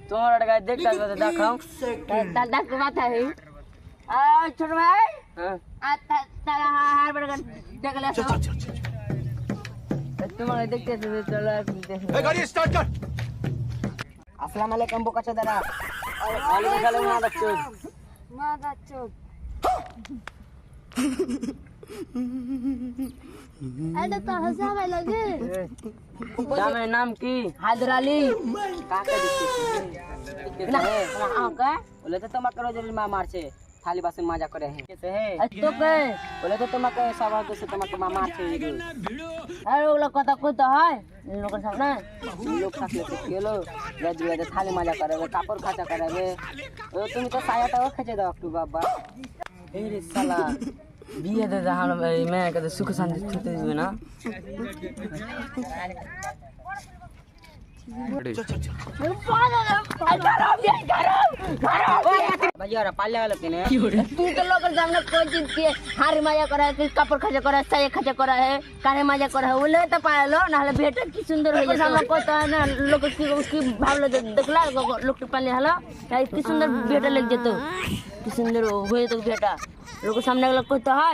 তোমার গায়ে দেখতে আসবে তো দেখাও। ডাক্তার মাথা है ছোট ভাই হ্যাঁ তারা হার বড় দেখলে আসো তোমার দেখতে আসবে চলো गाड़ी स्टार्ट कर। আসসালামু আলাইকুম বোকাচো দাদা ওয়ালাইকুম সালাম মাদাচ্চো মা দাচ্চো এটা তো হাসা ভাই লাগে জামাইয়ের নাম কি? হায়দার আলী কাকে না দিচ্ছে? আমাকে বলে তো তোমাকে রোজ মা মারছে থালি বাসন মাজা করে হে कैसे है তোকে বলে তো তোমাকে সবার কাছে তোমাকে মা মারছে আর ওগুলো কথা কইতে হয় লোকের সামনে লোক থাকলে তো গেলো রাজুয়াতে থালি মাজা করাবে কাপড় খাঁচা করাবে ও তুমি তো সায়াটাও খেচে দাও একটু বাবা এই রে শালা বিয়ে দে জাহান এই মেয়েকে তো সুখ শান্তি থাকতে দিবে না বাজিয়ারা পাল্লা গেল কেন তুই তো লোকের सामने कोई चीज के हार मजा करा है कपड़ खर्चा करा है साया खर्चा करा है काहे मजा करा है बोले तो पालो ना हले बेटा की सुंदर हो जाए सामने को तो है ना लोग की उसकी भावलो देखला लोग के पाले हला की सुंदर बेटा लग जेतो की सुंदर होए तो बेटा लोग सामने लोग को तो है